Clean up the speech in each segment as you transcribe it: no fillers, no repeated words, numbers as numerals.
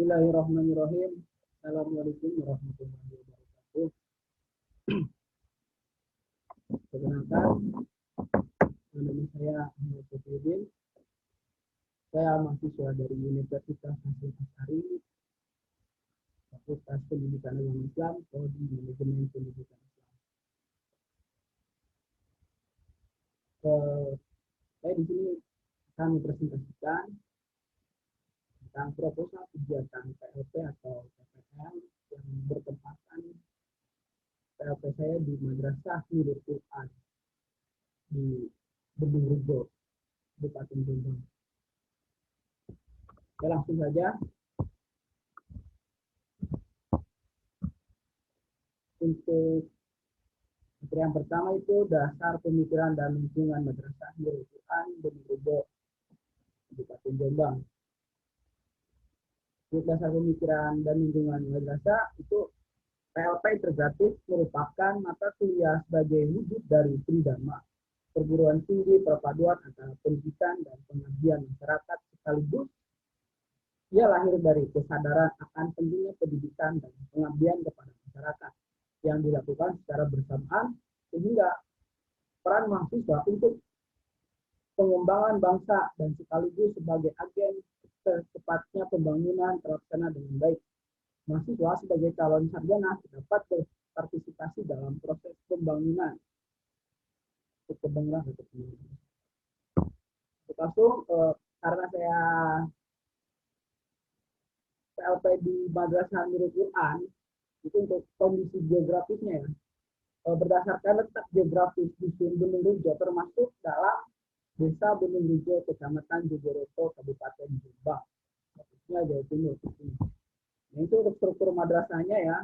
Bismillahirrahmanirrahim. Assalamualaikum warahmatullahi wabarakatuh. Perkenalkan, nama saya Ahmad Sofiyuddin. Saya mahasiswa dari Universitas Hasyim Asy'ari, Fakultas Pendidikan Agama Islam, Prodi Manajemen Pendidikan Islam. Saya di sini akan mempresentasikan tentang proposal kegiatan PLP atau PPL yang bertempatan PLP saya di Madrasah Nurul Quran di Bendung Rejo, Kabupaten Jombang. Saya langsung saja. Untuk materi yang pertama itu dasar pemikiran dan lingkungan Madrasah Nurul Quran Bendung Rejo, Kabupaten Jombang. Untuk dasar pemikiran dan lingkungan madrasah itu PLP integratif merupakan mata kuliah sebagai wujud dari tridharma, perguruan tinggi perpaduan antara pendidikan dan pengabdian masyarakat, sekaligus ia lahir dari kesadaran akan pentingnya pendidikan dan pengabdian kepada masyarakat yang dilakukan secara bersamaan, sehingga peran mahasiswa untuk pengembangan bangsa dan sekaligus sebagai agen secepatnya pembangunan terlaksana dengan baik. Mahasiswa sebagai calon sarjana dapat berpartisipasi dalam proses pembangunan. Langsung karena saya PLP di Madrasah Nurul Quran itu untuk kondisi geografisnya ya, berdasarkan letak geografis di Bendung Rejo termasuk dalam Desa Bendung Rejo, Kecamatan Jogoroto, Kabupaten Jombang, khususnya Jawa Timur. Nah, itu untuk struktur madrasahnya ya,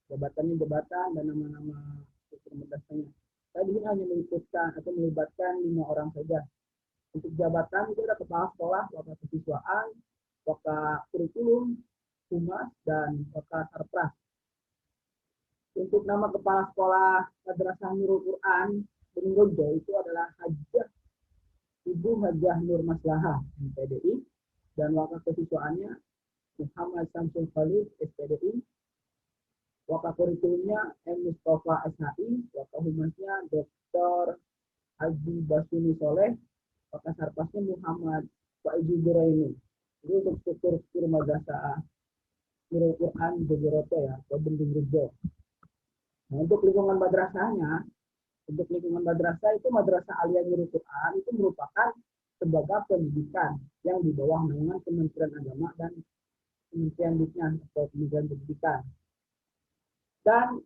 jabatan dan nama-nama struktur madrasahnya. Saya di sini hanya melibatkan 5 orang saja. Untuk jabatan itu ada kepala sekolah, wakil kesiswaan, wakil kurikulum, humas, dan wakil sarpras. Untuk nama kepala sekolah Madrasah Nurul Quran Bendung Rejo itu adalah Ibu Hajah Nur Maslahah, MPDI, dan wakil kesiswaannya Muhammad Samsul Khalid, SPDI, wakil kurikulumnya M. Mustafa SHI, wakil humasnya Dr. Haji Basuni Soleh, wakil sarpasnya Muhammad Faizi Buraini. Ini untuk struktur madrasah Nurul Quran Jogoroto ya, atau Bendung Rejo. Nah, untuk lingkungan madrasahnya, itu Madrasah Aliyah Nurul Quran itu merupakan lembaga pendidikan yang di bawah naungan Kementerian Agama dan Kementerian Diknas atau Kementerian Pendidikan. Dan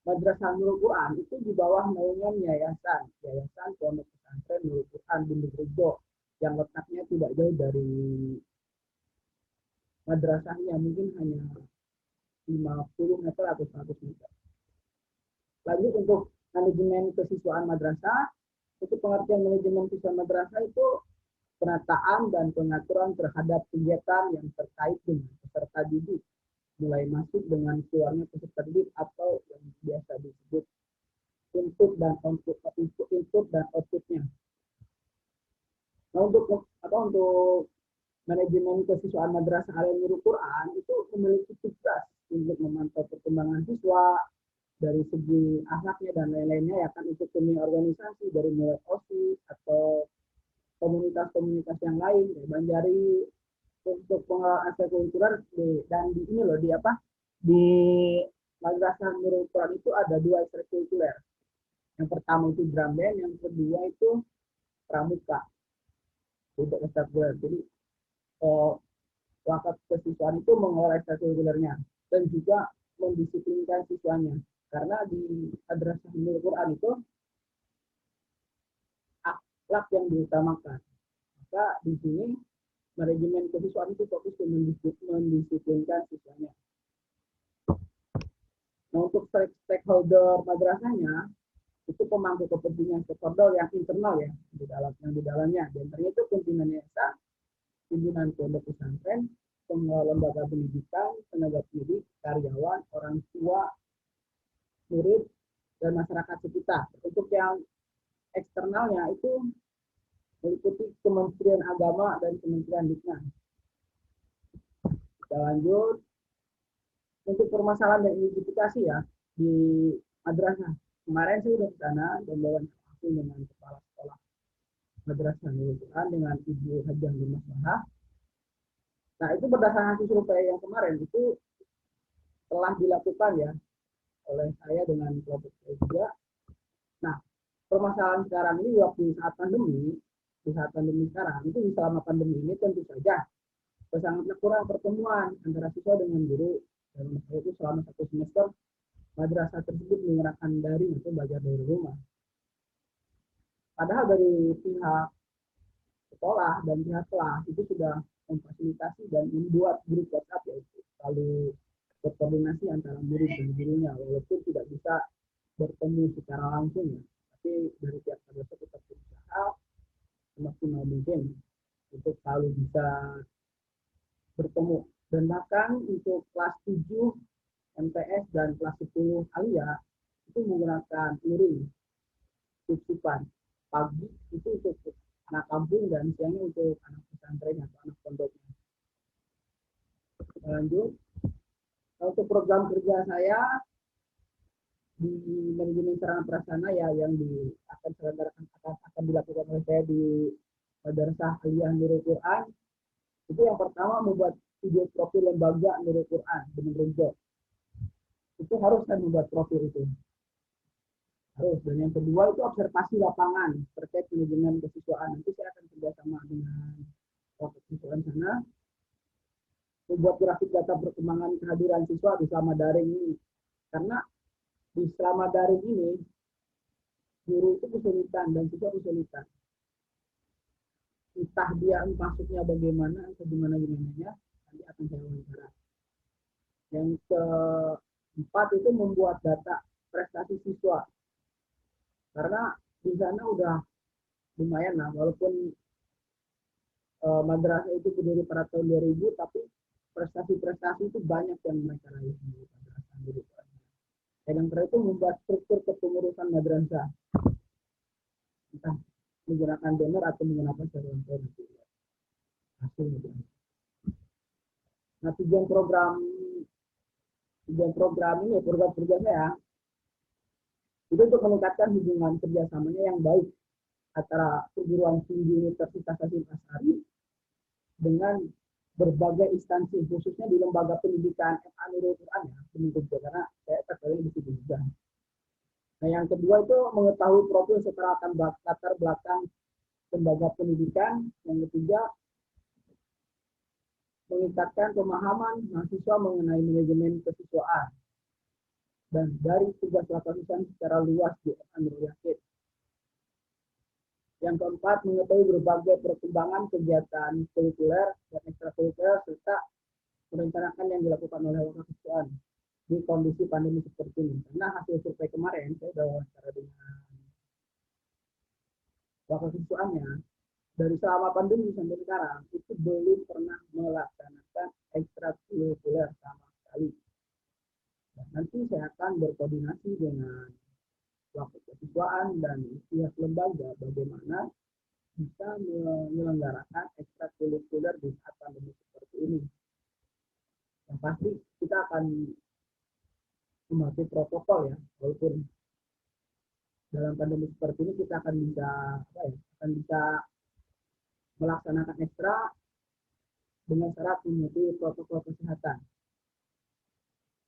Madrasah Nurul Quran itu di bawah naungan Yayasan Pondok Pesantren Nurul Quran Bendung Rejo yang letaknya tidak jauh dari madrasahnya, mungkin hanya 50 meter atau 100 meter. Lanjut untuk manajemen kesiswaan madrasah, itu pengertian manajemen kesiswaan madrasah itu penataan dan pengaturan terhadap kegiatan yang terkait dengan peserta didik, mulai masuk dengan keluarnya peserta didik atau yang biasa disebut input dan outputnya. Nah, untuk manajemen kesiswaan Madrasah Aliyah Nurul Quran itu memiliki tugas untuk memantau perkembangan siswa dari segi akhlaknya dan lain-lainnya, ya kan, ikut dunia organisasi dari mulai OSIS atau komunitas-komunitas yang lain, ya, Banjari untuk pengelolaan ekstrakurikuler dan di ini loh di Madrasah Nurul Quran itu ada 2 ekstrakurikuler. Yang pertama itu drum band, yang kedua itu pramuka untuk ekstrakurikuler. Jadi wakil kesiswaan itu mengelola ekstrakurikulernya dan juga mendisiplinkan siswanya. Karena di Madrasah Nurul Quran itu akhlak yang diutamakan. Maka di sini manajemen kesiswaan itu fokus mendisiplinkan siswanya. Nah, untuk stakeholder madrasahnya itu pemangku kepentingan stakeholder yang internal ya, di dalamnya. Di antaranya itu pimpinan yayasan, pimpinan pondok pesantren, pengelola lembaga pendidikan, tenaga pendidik, karyawan, orang tua, murid, dan masyarakat sekitar. Untuk yang eksternalnya itu meliputi Kementerian Agama dan Kementerian Diknas. Kita lanjut untuk permasalahan dan identifikasi ya di madrasah. Kemarin saya sudah ke sana dan langsung dengan kepala sekolah madrasah Nurul Quran dengan Ibu Hajah Dimas Bahah. Nah itu berdasarkan hasil survei yang kemarin itu telah dilakukan ya oleh saya dengan kelompok saya juga. Nah permasalahan sekarang ini waktu di saat pandemi sekarang itu selama pandemi ini tentu saja sangatnya kurang pertemuan antara siswa dengan guru dan itu selama 1 semester madrasah tersebut menggunakan daring atau belajar dari rumah. Padahal dari pihak sekolah dan pihak kelas itu sudah memfasilitasi dan membuat grup WhatsApp yaitu lalu berkoordinasi antara murid dan gurunya walaupun tidak bisa bertemu secara langsung ya, tapi dari pihak madrasah tetap berusaha semaksimal mungkin untuk selalu bisa bertemu dan bahkan untuk kelas 7 MTS dan kelas 10 Alia itu menggunakan luring titipan pagi itu untuk anak kampung dan siangnya untuk anak pesantren atau anak pondoknya. Lanjut untuk program kerja saya di manajemen sarana prasarana ya yang akan dilakukan oleh saya di Madrasah Aliyah Nurul Quran itu yang pertama membuat video profil lembaga Nurul Quran dengan Renjo itu harus kan membuat profil itu harus dan yang kedua itu observasi lapangan terkait manajemen kesiswaan nanti saya akan kerjasama dengan kesiswaan sana membuat grafik data perkembangan kehadiran siswa di selama daring ini karena di selama daring ini guru itu kesulitan dan siswa kesulitan entah dia masuknya bagaimana atau gimana nanti akan saya wawancara. Yang keempat itu membuat data prestasi siswa karena di sana udah lumayan lah walaupun madrasah itu berdiri pada tahun 2000 tapi prestasi-prestasi itu banyak yang mereka raih di madrasah dulu. Dan yang itu membuat struktur kepengurusan madrasah entah menggunakan banner atau menggunakan saluran hasilnya. Nah tujuan program ini program kerja saya itu untuk meningkatkan hubungan kerjasamanya yang baik antara perguruan tinggi Universitas Hasyim Asy'ari dengan berbagai instansi khususnya di lembaga pendidikan MA Nurul Quran ya karena saya terkait di situ juga. Nah yang kedua itu mengetahui profil secara latar belakang lembaga pendidikan. Yang ketiga meningkatkan pemahaman mahasiswa mengenai manajemen kesiswaan dan dari tugas lapangan secara luas di MA Nurul Yakin. Yang keempat, mengetahui berbagai perkembangan kegiatan kurikuler dan ekstrakurikuler serta merencanakan yang dilakukan oleh kesiswaan di kondisi pandemi seperti ini. Karena hasil survei kemarin, saya sudah wawancara dengan wakil siswaannya, dari selama pandemi sampai sekarang, itu belum pernah melaksanakan ekstrakurikuler sama sekali. Dan nanti saya akan berkoordinasi dengan wakil kesiswaan dan pihak lembaga bagaimana bisa menyelenggarakan ekstrakurikuler di saat pandemi seperti ini. Yang pasti kita akan memakai protokol ya, walaupun dalam pandemi seperti ini kita akan bisa melaksanakan ekstra dengan syarat mengikuti protokol kesehatan.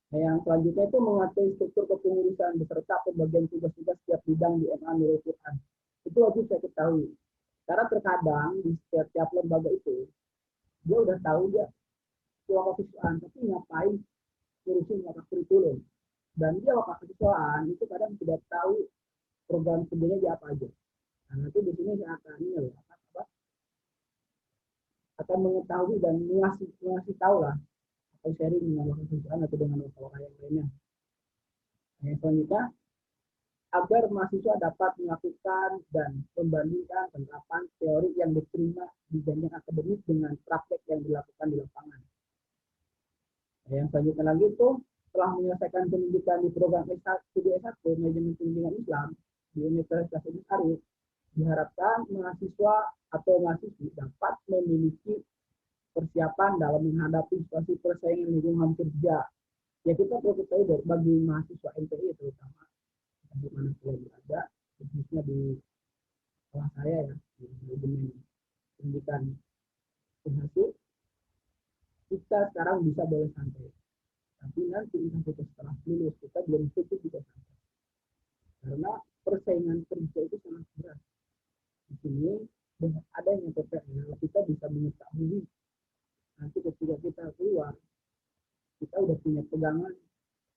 Nah, yang selanjutnya itu mengatur struktur kepengurusan beserta pembagian tugas-tugas setiap bidang di MA Nurul Quran. Itu wajib saya ketahui. Karena terkadang di setiap lembaga itu dia udah tahu dia wakil siswaan, tapi ngapain ngurusin wakil kurikulum. Dan dia wakil siswaan itu kadang tidak tahu program kerjanya dia apa aja. Nah, nanti di sini saya akan mengetahui dan mengasih tahu lah atau sharing dengan wakil siswaan atau dengan wakil yang lainnya. Nah, selanjutnya agar mahasiswa dapat melakukan dan membandingkan penerapan teori yang diterima di jenjang akademik dengan praktek yang dilakukan di lapangan. Nah, yang selanjutnya lagi itu setelah menyelesaikan pendidikan di program studi S1 manajemen pendidikan Islam di Universitas Hasyim Asy'ari, diharapkan mahasiswa atau mahasiswi dapat memiliki persiapan dalam menghadapi situasi persaingan lingkungan kerja. Ya kita perlu ketahui bagi mahasiswa MPI terutama di mana kalian berada, khususnya di kelas saya ya, di manajemen pendidikan berhasil, kita sekarang bisa boleh santai. Tapi nanti kita setelah lulus kita belum tentu bisa santai. Karena persaingan kerja itu sangat berat. Di sini dengan adanya PPL kita bisa mengetahui nanti ketika kita keluar kita udah punya pegangan,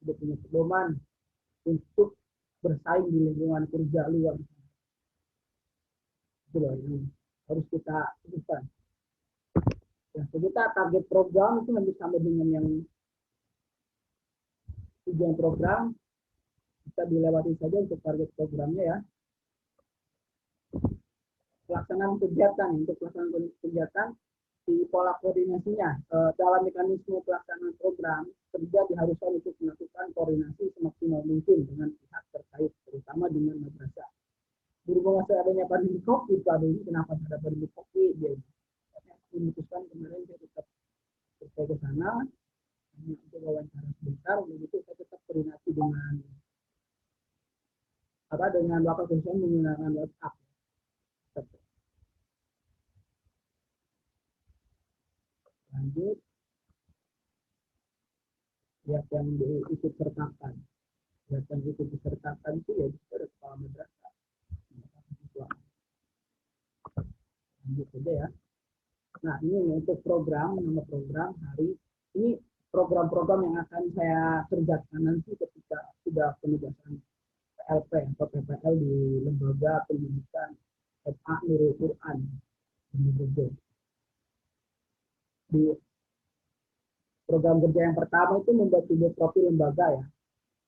udah punya pedoman untuk bersaing di lingkungan kerja luar. Itu loh yang harus kita lakukan. Ya, kita target program itu nanti sama dengan yang tujuan program, kita dilewati saja untuk target programnya ya. Pelaksanaan kegiatan, untuk pelaksanaan kegiatan di pola koordinasinya dalam mekanisme pelaksanaan program kerja diharuskan untuk melakukan koordinasi semaksimal mungkin dengan pihak terkait, terutama dengan madrasah. Berhubung adanya pandemi COVID, kenapa ada pandemi COVID? Dia memutuskan kemarin saya tetap saya ke sana untuk wawancara sebentar, begitu saya tetap koordinasi dengan wakil dosen menggunakan WhatsApp. Lanjut, lihat yang diikut sertakan. Lihat yang ikut disertakan itu ya juga ada kepala madrasah. Lanjut saja ya. Nah ini untuk program, nama program hari ini program-program yang akan saya kerjakan nanti ketika sudah penugasan PLP atau PPL di lembaga pendidikan FA Nurul Quran di program kerja yang pertama itu membuat video profil lembaga ya,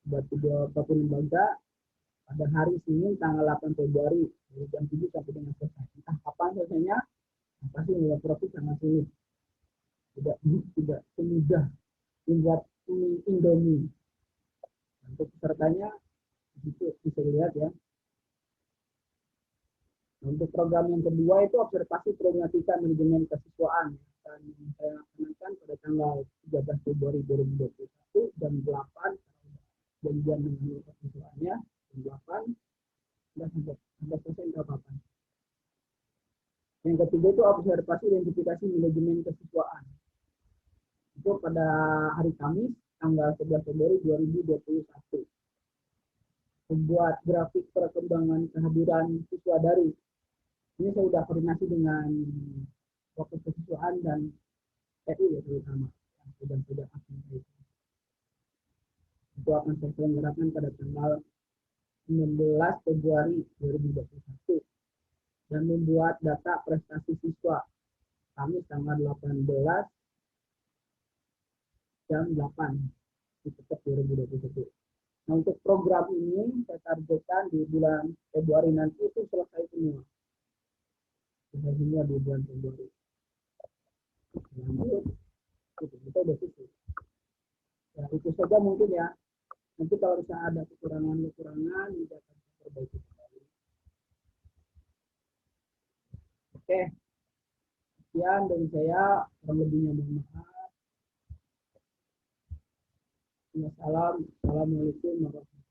membuat video profil lembaga pada hari Senin tanggal 8 Februari dari jam 7 sampai dengan selesai. Entah kapan selesainya, pasti membuat profil sangat sulit, tidak semudah membuat Indomie. Untuk pesertanya itu bisa dilihat ya. Untuk program yang kedua itu observasi problematika manajemen kesiswaan dan saya laksanakan pada tanggal 13 Februari 2021 jam 8 janjian dengan kesiswaannya jam 8 sampai selesai jam 8. Yang ketiga itu observasi identifikasi manajemen kesiswaan. Itu pada hari Kamis tanggal 11 Februari 2021. Membuat grafik perkembangan kehadiran siswa daring. Ini saya sudah koordinasi dengan wakil kesiswaan dan TU ya terutama yang sudah aktif itu akan saya selenggarakan pada tanggal 16 Februari 2021 dan membuat data prestasi siswa Kamis tanggal 18 jam 8 di tetap 2021. Nah untuk program ini saya targetkan di bulan Februari nanti itu selesai semua. Selesai semua di bulan Februari. Lanjut, kita udah selesai. Ya itu saja mungkin ya. Nanti kalau misalnya ada kekurangan kita akan perbaiki kembali. Oke, sekian dari saya, kurang lebihnya mohon maaf. Assalamualaikum warahmatullahi wabarakatuh.